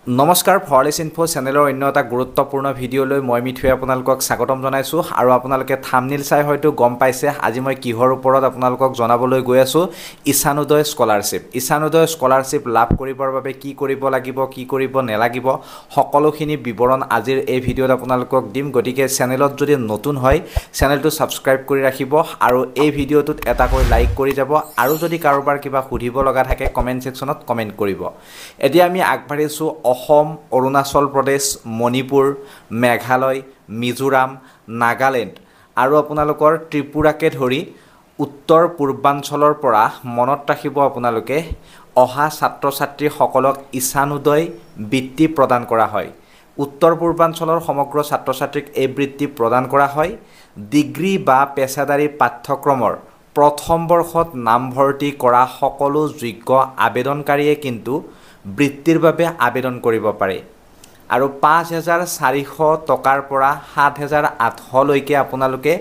নমস্কাৰ forest info চেনেলৰ অন্য এটা গুৰুত্বপূৰ্ণ ভিডিঅ'লৈ মই মিঠুৱে আপোনালোকক স্বাগতম জনাইছোঁ আৰু আপোনালোকে থাম্বনেইল চাই হয়তো গম পাইছে আজি মই কিহৰ ওপৰত আপোনালোকক জনাবলৈ গৈ আছোঁ ঈশানোদয় স্কলাৰশ্বিপ লাভ কৰিবৰ বাবে কি কৰিব লাগিব কি কৰিব নেলাগিব সকলোখিনি বিৱৰণ আজিৰ এই ভিডিঅ'ত আপোনালোকক দিম গতিকে চেনেলত যদি নতুন হয় চেনেলটো সাবস্ক্ৰাইব কৰি ৰাখিব আৰু এই ভিডিঅ'টোত এটাকৈ লাইক কৰি যাব আৰু যদি কাৰোবাৰ কিবা সুধিব লগা থাকে কমেন্ট সেকশনত কমেন্ট কৰিব এতিয়া আমি আগবাঢ়িছোঁ অসম অৰুণাচল প্ৰদেশ মণিপুৰ মেঘালয় মিজোৰাম নাগালেণ্ড আৰু আপোনালোকৰ ত্ৰিপুৰাকে ধৰি উত্তৰ পূৰ্বাঞ্চলৰ পৰা মনত ৰাখিব আপোনালোকে অহা ছাত্ৰ ছাত্ৰীসকলক ঈশানোদয় বৃত্তি প্ৰদান কৰা হয় উত্তৰ পূৰ্বাঞ্চলৰ সমগ্ৰ ছাত্ৰ ছাত্ৰীক এই বৃত্তি প্ৰদান কৰা হয় ডিগ্ৰী বা পেছাদাৰী পাঠ্যক্ৰমৰ প্ৰথম বৰ্ষত নামভৰ্তি কৰা সকলো যোগ্য আবেদনকাৰীয়ে কিন্তু বৃত্তিৰ বাবে আবেদন কৰিব পাৰে আৰু ৫,৪০০ টকাৰ পৰা ৭,৮০০ লৈকে আপোনালোকে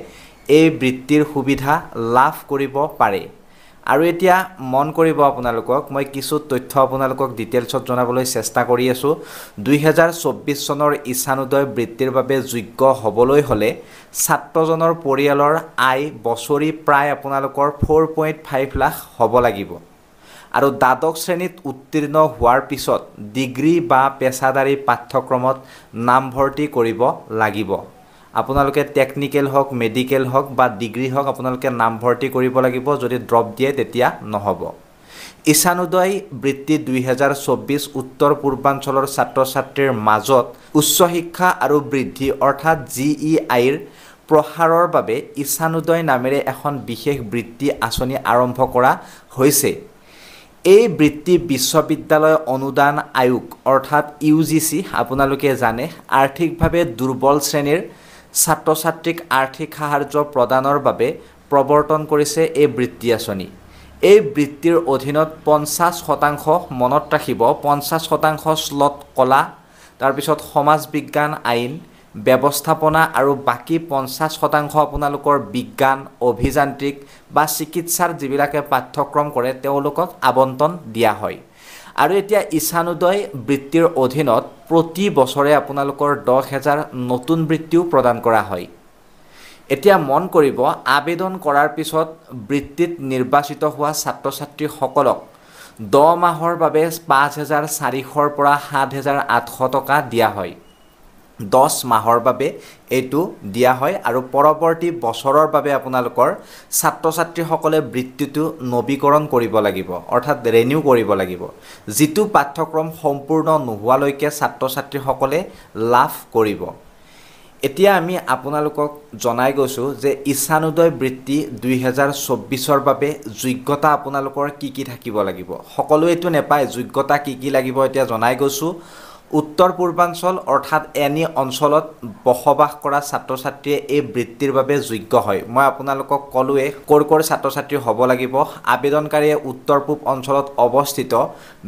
এই বৃত্তিৰ সুবিধা লাভ কৰিব পাৰে আৰু এতিয়া মন কৰিব আপোনালোকক মই কিছু তথ্য আপোনালোকক ডিটেইলছত জনাবলৈ চেষ্টা কৰি আছো ২০২৪ চনৰ ঈশানোদয় বৃত্তিৰ বাবে যোগ্য হ'বলৈ হলে ছাত্ৰজনৰ পৰিয়ালৰ আয় বছৰি প্ৰায় আপোনালোকৰ 4.5 লাখ হ'ব লাগিব আৰু দ্বাদশ শ্ৰেণীত উত্তীৰ্ণ হোৱাৰ পিছত ডিগ্ৰী বা পেছাদাৰী পাঠ্যক্ৰমত নামভৰ্তি কৰিব লাগিব আপোনালোকে টেকনিক্যাল হক মেডিকেল হক বা ডিগ্ৰী হক আপোনালোকে নামভৰ্তি কৰিব লাগিব যদি ড্ৰপ দিয়ে তেতিয়া নহব ঈশানোদয় বৃত্তি ২০২৪ উত্তৰ পূৰ্বাঞ্চলৰ ছাত্ৰ ছাত্ৰীৰ মাজত উচ্চ শিক্ষা আৰু বৃদ্ধি অৰ্থাৎ GEIৰ প্ৰসাৰৰ বাবে ঈশানোদয় নামেৰে এখন বিশেষ বৃত্তি আঁচনি আৰম্ভ কৰা হৈছে এই বৃত্তি বিশ্ববিদ্যালয় অনুদান আয়োগ অৰ্থাৎ UGC আপোনালোকে জানে আৰ্থিকভাৱে দুৰ্বল শ্ৰেণীৰ ছাত্ৰ ছাত্ৰীক আৰ্থিক সাহায্য প্ৰদানৰ বাবে প্ৰৱৰ্তন কৰিছে এই বৃত্তি আঁচনি এই বৃত্তিৰ অধীনত 50% মনত ৰাখিব 50% স্লট কলা তাৰ পিছত সমাজ বিজ্ঞান আইন ব্যৱস্থাপনা আৰু বাকি 50% আপোনালোকৰ বিজ্ঞান অভিযান্ত্ৰিক বা চিকিৎসাৰ যিবিলাকে পাঠ্যক্ৰম কৰে তেওঁলোকক আবণ্টন দিয়া হয় আৰু এতিয়া ঈশানোদয় বৃত্তিৰ অধীনত প্ৰতি বছৰে আপোনালোকৰ 10,000 নতুন বৃত্তিও প্ৰদান কৰা হয় এতিয়া মন কৰিব আবেদন কৰাৰ পিছত বৃত্তিত নিৰ্বাচিত হোৱা ছাত্ৰ ছাত্ৰীসকলক 10 মাহৰ বাবে ৫,৪০০ৰ পৰা ৭,৮০০ টকা দিয়া হয় 10 মাহৰ বাবে এটো দিয়া হয় আৰু পৰৱৰ্তী বছৰৰ বাবে আপোনালোকৰ ছাত্ৰ ছাত্ৰীসকলে বৃত্তিটো নৱীকৰণ কৰিব লাগিব অৰ্থাৎ ৰিনিউ কৰিব লাগিব যিটো পাঠ্যক্ৰম সম্পূৰ্ণ নোহোৱালৈকে ছাত্ৰ ছাত্ৰীসকলে লাভ কৰিব এতিয়া আমি আপোনালোকক জনাই গৈছো যে ঈশানোদয় বৃত্তি ২০২৪ৰ বাবে যোগ্যতা আপোনালোকৰ কি থাকিব লাগিব সকলোৱেটো নেপায় যোগ্যতা কি লাগিব এতিয়া জনাই গৈছো উত্তৰ পূৰ্বাঞ্চল অৰ্থাৎ এনি অঞ্চলত বসবাস কৰা ছাত্ৰ ছাত্ৰীয়ে এই বৃত্তিৰ বাবে যোগ্য হয় মই আপোনালোকক কলোৱে কোৰ ছাত্ৰ ছাত্ৰী হ'ব লাগিব আবেদনকাৰীয়ে উত্তৰ পূব অঞ্চলত অৱস্থিত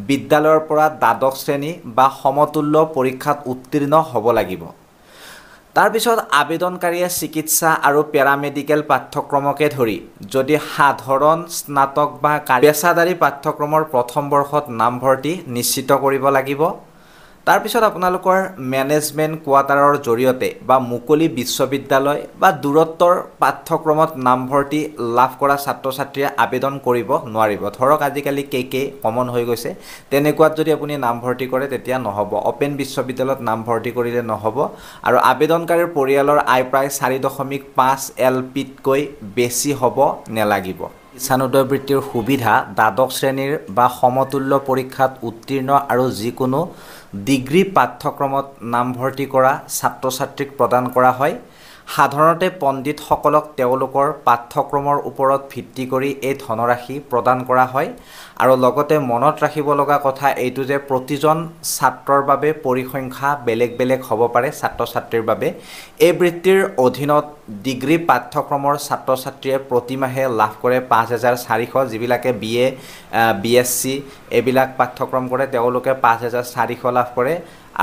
বিদ্যালয়ৰ পৰা দ্বাদশ শ্ৰেণী বা সমতুল্য পৰীক্ষাত উত্তীৰ্ণ হ'ব লাগিব তাৰ পিছত আবেদনকাৰীয়ে চিকিৎসা আৰু পেৰামেডিকেল পাঠ্যক্ৰমকে ধৰি যদি সাধাৰণ স্নাতক বা পেছাদাৰী পাঠ্যক্ৰমৰ প্ৰথম বৰ্ষত নামভৰ্তি নিশ্চিত কৰিব লাগিব তাৰ পিছত আপোনালোকৰ মেনেজমেন্ট কোৱাৰ্টাৰৰ জৰিয়তে বা মুকলি বিশ্ববিদ্যালয় বা দূৰত্বৰ পাঠ্যক্ৰমত নামভৰ্তি লাভ কৰা ছাত্ৰ ছাত্ৰীয়ে আবেদন কৰিব নোৱাৰিব ধৰক আজিকালি কে কমন হৈ গৈছে তেনেকুৱাত যদি আপুনি নামভৰ্তি কৰে তেতিয়া নহব ওপেন বিশ্ববিদ্যালয়ত নামভৰ্তি কৰিলে নহব আৰু আবেদনকাৰীৰ পৰিয়ালৰ আয় প্ৰায় 4.5 LPতকৈ বেছি হ'ব নেলাগিব ঈশানোদয় বৃত্তিৰ সুবিধা দ্বাদশ শ্ৰেণীৰ বা সমতুল্য পৰীক্ষাত উত্তীৰ্ণ আৰু যিকোনো ডিগ্ৰী পাঠ্যক্ৰমত নামভৰ্তি কৰা ছাত্ৰ ছাত্ৰীক প্ৰদান কৰা হয় সাধাৰণতে পণ্ডিতসকলক তেওঁলোকৰ পাঠ্যক্ৰমৰ ওপৰত ভিত্তি কৰি এই ধনৰাশি প্ৰদান কৰা হয় আৰু লগতে মনত ৰাখিব লগা কথা এইটো যে প্ৰতিজন ছাত্ৰৰ বাবে পৰিসংখ্যা বেলেগ হ'ব পাৰে ছাত্ৰ ছাত্ৰীৰ বাবে এই বৃত্তিৰ অধীনত ডিগ্ৰী পাঠ্যক্ৰমৰ ছাত্ৰ ছাত্ৰীয়ে প্ৰতিমাহে লাভ কৰে ৫,৪০০ যিবিলাকে BA BSc এইবিলাক পাঠ্যক্ৰম কৰে তেওঁলোকে ৫,৪০০ লাভ কৰে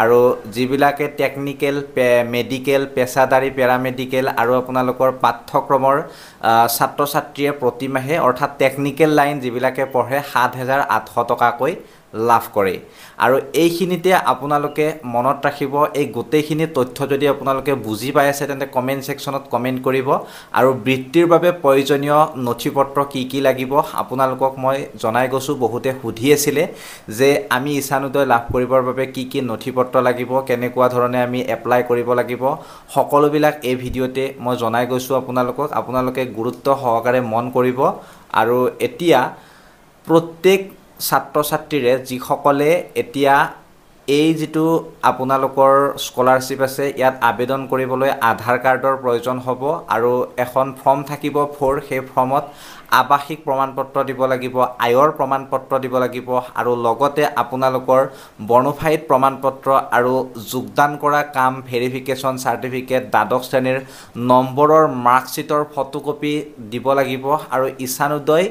আৰু যিবিলাকে টেকনিক্যাল মেডিকেল পেছাদাৰী পেৰামেডিকেল আৰু আপোনালোকৰ পাঠ্যক্ৰমৰ ছাত্ৰ ছাত্ৰীয়ে প্ৰতিমাহে অৰ্থাৎ টেকনিক্যাল লাইন যিবিলাকে পঢ়ে ৭,৮০০ টকাকৈ লাভ কৰে আৰু এইখিনিতে আপোনালোকে মনত ৰাখিব এই গোটেইখিনি তথ্য যদি আপোনালোকে বুজি পাই আছে তেন্তে কমেন্ট সেকশনত কমেন্ট কৰিব আৰু বৃত্তিৰ বাবে প্ৰয়োজনীয় নথিপত্ৰ কি লাগিব আপোনালোকক মই জনাই গৈছো বহুতে সুধি আছিল যে আমি ঈশানোদয় লাভ কৰিবৰ বাবে কি নথিপত্ৰ লাগিব কেনেকুৱা ধৰণে আমি এপ্লাই কৰিব লাগিব সকলোবিলাক এই ভিডিওতে মই জনাই গৈছো আপোনালোকে গুৰুত্ব সহকাৰে মন কৰিব আৰু এতিয়া প্ৰত্যেক ছাত্ৰ ছাত্ৰীৰে যিসকলে এতিয়া এই যেটো আপোনালোকৰ স্কলাৰশিপ আছে ইয়াত আবেদন কৰিবলৈ আধাৰ কাৰ্ডৰ প্ৰয়োজন হ'ব আৰু এখন ফৰ্ম থাকিব সেই ফৰ্মত আবাসিক প্ৰমাণপত্ৰ দিব লাগিব আয়ৰ প্ৰমাণপত্ৰ দিব লাগিব আৰু লগতে আপোনালোকৰ বনফাইড প্ৰমাণপত্ৰ আৰু যোগদান কৰা কাম ভেৰিফিকেশন সাৰ্টিফিকেট দ্বাদশ শ্ৰেণীৰ নম্বৰৰ মাৰ্কশিটৰ ফটোকপি দিব লাগিব আৰু ঈশানোদয়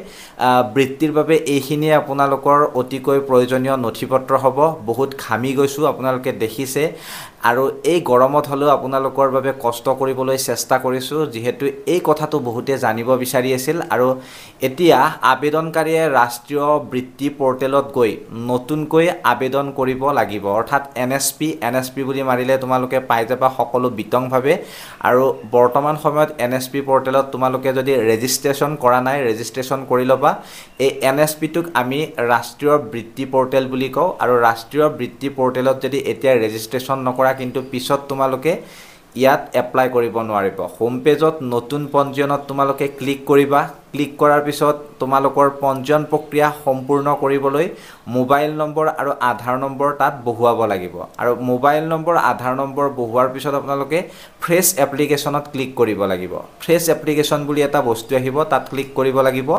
বৃত্তিৰ বাবে এইখিনি আপোনালোকৰ অতিকৈ প্ৰয়োজনীয় নথিপত্ৰ হ'ব বহুত খামি গৈছো আপোনালোকে দেখিছে আৰু এই গৰমত হলেও আপোনালোকৰ বাবে কষ্ট কৰিবলৈ চেষ্টা কৰিছো যেহেতু এই কথাটো বহুতে জানিব বিচাৰি আছিল আৰু এতিয়া আবেদনকাৰীয়ে ৰাষ্ট্ৰীয় বৃত্তি পৰ্টেলত গৈ নতুনকৈ আবেদন কৰিব লাগিব অৰ্থাৎ এনএছপি বুলি মাৰিলে তোমালোকে পাই যাবা সকলো বিতংভাৱে আৰু বৰ্তমান সময়ত এনএছপি পৰ্টেলত তোমালোকে যদি ৰেজিষ্ট্ৰেচন কৰা নাই ৰেজিষ্ট্ৰেচন কৰি লবা এই এনএছপি টোক আমি ৰাষ্ট্ৰীয় বৃত্তি পৰ্টেল বুলি কওঁ আৰু ৰাষ্ট্ৰীয় বৃত্তি পৰ্টেলত যদি এতিয়া ৰেজিষ্ট্ৰেচন নকৰা কিন্তু পিছত তোমালোকে ইয়াত এপ্লাই কৰিব নোৱাৰিব হোম পেজত নতুন পঞ্জীয়নত তোমালোকে ক্লিক কৰিবা ক্লিক কৰাৰ পিছত তোমালোকৰ পঞ্জীয়ন প্ৰক্ৰিয়া সম্পূৰ্ণ কৰিবলৈ মোবাইল নম্বৰ আৰু আধাৰ নম্বৰ তাত বহুৱাব লাগিব আৰু মোবাইল নম্বৰ আধাৰ নম্বৰ বহুৱাৰ পিছত আপোনালোকে ফ্ৰেছ এপ্লিকেশনত ক্লিক কৰিব লাগিব ফ্ৰেছ এপ্লিকেশন বুলি এটা বস্তু আহিব তাত ক্লিক কৰিব লাগিব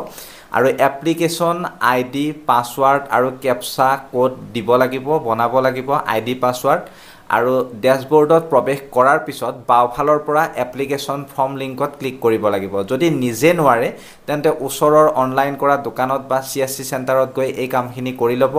আৰু এপ্লিকেশন আইডি পাসওয়াৰ্ড আৰু ক্যাপচা কোড দিব লাগিব বনাব লাগিব আইডি পাসওয়াৰ্ড আৰু ড্যাশবোৰ্ডত প্ৰৱেশ কৰাৰ পিছত বাওফালৰ পৰা এপ্লিকেশন ফৰ্ম লিংকত ক্লিক কৰিব লাগিব যদি নিজে নোৱাৰে তেন্তে ওচৰৰ অনলাইন কৰা দোকানত বা সিএসসি সেন্টাৰত গৈ এই কামখিনি কৰি লব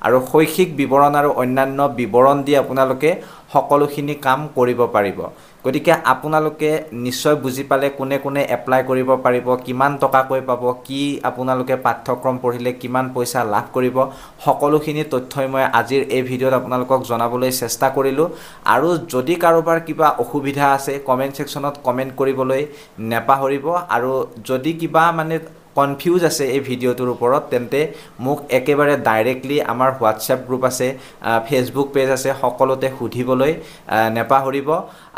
আৰু শৈক্ষিক বিৱৰণ আৰু অন্যান্য বিৱৰণ দি আপোনালোকে সকলোখিনি কাম কৰিব পাৰিব গতিকে আপোনালোকে নিশ্চয় বুজি পালে কোনে এপ্লাই কৰিব পাৰিব কিমান টকা কৈ পাব কি আপোনালোকে পাঠ্যক্ৰম পঢ়িলে কিমান পইচা লাভ কৰিব সকলোখিনি তথ্যই মই আজিৰ এই ভিডিওত আপোনালোকক জনাবলৈ চেষ্টা কৰিলো আৰু যদি কাৰোবাৰ কিবা অসুবিধা আছে কমেন্ট সেকশনত কমেন্ট কৰিবলৈ নেপাহৰিব আৰু যদি কিবা মানে কনফিউজ আছে এই ভিডিওটোৰ ওপৰত তেন্তে মোক একেবাৰে ডাইৰেক্টলি আমাৰ হোৱাটসঅ্যাপ গ্ৰুপ আছে ফেসবুক পেজ আছে সকলোতে সুধিবলৈ নেপাহৰিব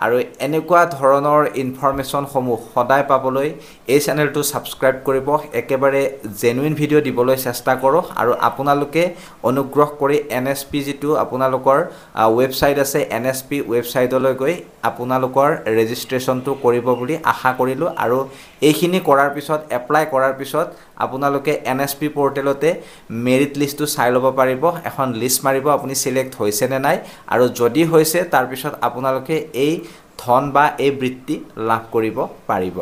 আৰু এনেকুৱা ধৰণৰ ইনফৰমেশন সমূহ সদায় পাবলৈ এই চেনেলটো সাবস্ক্ৰাইব কৰিব একেবাৰে জেনুইন ভিডিও দিবলৈ চেষ্টা কৰক আৰু আপোনালোকে অনুগ্ৰহ কৰি এনএছপি যেটো আপোনালোকৰ ওয়েবসাইট আছে এনএছপি ওয়েবসাইটলৈ গৈ আপোনালোকৰ ৰেজিষ্ট্ৰেচনটো কৰিব বুলি আশা কৰিলো আৰু এইখিনি কৰাৰ পিছত এপ্লাই কৰাৰ পিছত আপোনালোকে এনএছপি পৰ্টেলতে মেৰিট লিষ্টটো চাই ল'ব পাৰিব এখন লিষ্ট মাৰিব আপুনি সিলেক্ট হৈছে নে নাই আৰু যদি হৈছে তাৰ পিছত আপোনালোকে এই ধন বা এই বৃত্তি লাভ কৰিব পাৰিব